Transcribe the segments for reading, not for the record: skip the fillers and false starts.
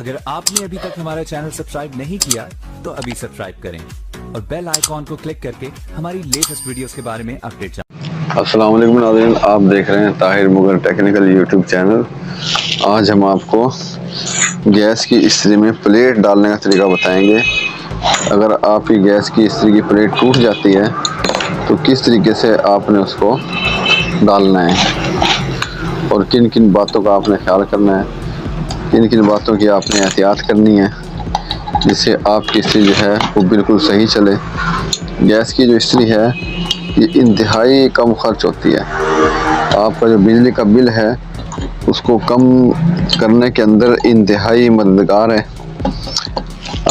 अगर आपने अभी तक हमारा चैनल सब्सक्राइब नहीं किया तो अभी सब्सक्राइब करें और बेल आइकॉन को क्लिक करके हमारी लेटेस्ट वीडियोस के बारे में अपडेट जानें। अस्सलाम वालेकुम नाज़रीन, आप देख रहे हैं Tahir Mughal technical YouTube channel. आज हम आपको गैस की इस्त्री में प्लेट डालने का तरीका बताएंगे। अगर आपकी गैस की इस्त्री की प्लेट टूट जाती है तो किस तरीके से आपने उसको डालना है और किन किन बातों का आपने ख्याल करना है, किन किन बातों की आपने एहतियात करनी है जिससे आपकी इस्त्री जो है वो बिल्कुल सही चले। गैस की जो इस्त्री है ये इंतहाई कम खर्च होती है। आपका जो बिजली का बिल है उसको कम करने के अंदर इंतहाई मददगार है।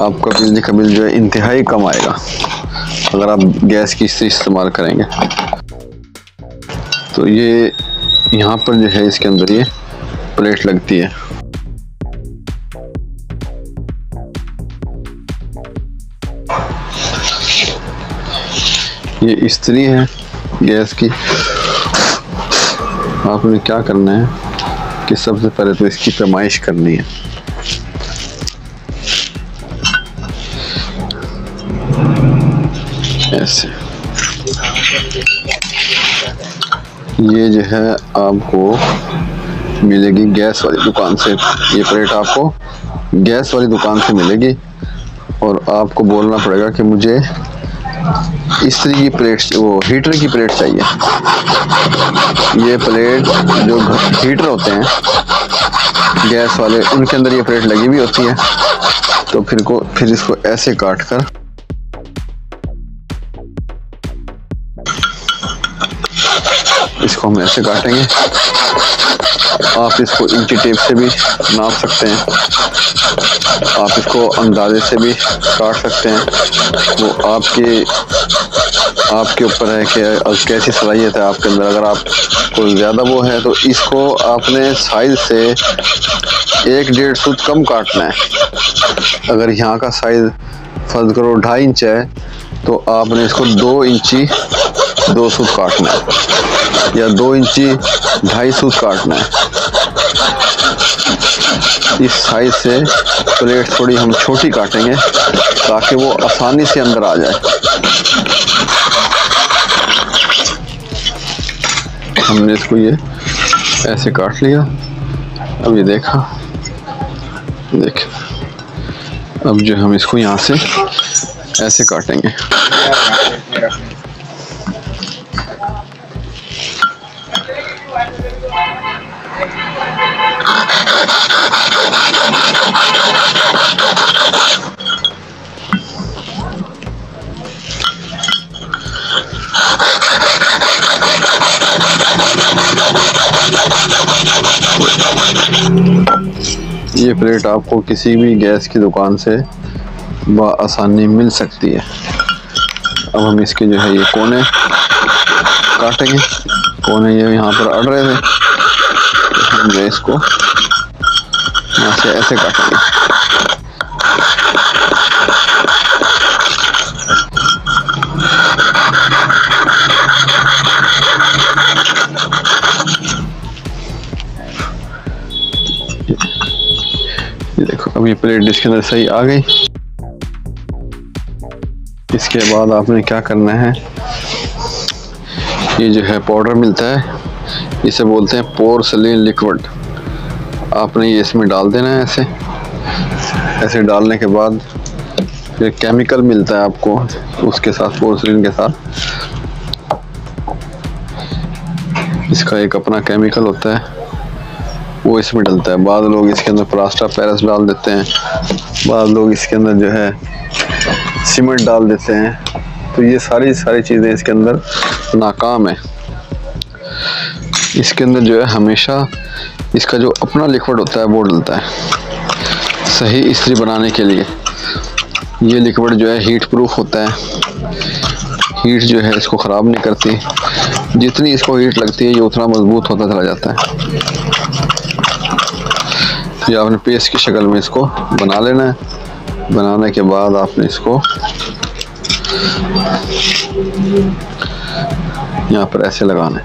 आपका बिजली का बिल जो है इंतहाई कम आएगा अगर आप गैस की इस्त्री इस्तेमाल करेंगे। तो ये यहाँ पर जो है इसके अंदर ये प्लेट लगती है। ये इस्त्री है गैस की। आपने क्या करना है कि सबसे पहले तो इसकी पैमाइश करनी है। ऐसे ये जो है आपको मिलेगी गैस वाली दुकान से। ये प्लेट आपको गैस वाली दुकान से मिलेगी और आपको बोलना पड़ेगा कि मुझे इस्त्री की प्लेट, वो हीटर की प्लेट चाहिए। ये प्लेट जो हीटर होते हैं गैस वाले उनके अंदर ये प्लेट लगी हुई होती है। तो फिर इसको ऐसे काट कर इसको हम ऐसे काटेंगे। आप इसको इंची टेप से भी नाप सकते हैं, आप इसको अंदाजे से भी काट सकते हैं। वो आपके ऊपर है कि कैसी सलाहियत है आपके अंदर। अगर आपको ज़्यादा वो है तो इसको आपने साइज से 1-1.5 सूत कम काटना है। अगर यहाँ का साइज फर्ज करो 2.5 इंच है तो आपने इसको 2 इंची 2 सूत काटना है या 2 इंची 2.5 सूत काटना है। इस साइज से प्लेट थोड़ी हम छोटी काटेंगे ताकि वो आसानी से अंदर आ जाए। हमने इसको ये ऐसे काट लिया। अब ये देखा, अब जो हम इसको यहाँ से ऐसे काटेंगे। ये प्लेट आपको किसी भी गैस की दुकान से बआसानी मिल सकती है। अब हम इसके जो है ये कोने काटेंगे। कोने ये यहाँ पर अड़ रहे थे तो हम जो इसको यहाँ से ऐसे काटेंगे। ये देखो, अब ये प्लेट इसके अंदर सही आ गई। इसके बाद आपने क्या करना है, ये जो है पाउडर मिलता है, इसे बोलते हैं पोर्सलीन लिक्विड। आपने ये इसमें डाल देना है। ऐसे डालने के बाद फिर केमिकल मिलता है आपको उसके साथ, पोर्सलीन के साथ। इसका एक अपना केमिकल होता है, वो इसमें डलता है। बाद लोग इसके अंदर प्लास्टर पेरिस डाल देते हैं, बाद लोग इसके अंदर जो है सीमेंट डाल देते हैं। तो ये सारी चीज़ें इसके अंदर नाकाम है। इसके अंदर जो है हमेशा इसका जो अपना लिक्विड होता है वो डलता है सही इस्त्री बनाने के लिए। ये लिक्विड जो है हीट प्रूफ होता है। हीट जो है इसको ख़राब नहीं करती। जितनी इसको हीट लगती है ये उतना मजबूत होता चला जाता है। ये आपने पेस्ट की शक्ल में इसको बना लेना है। बनाने के बाद आपने इसको यहाँ पर ऐसे लगाना है।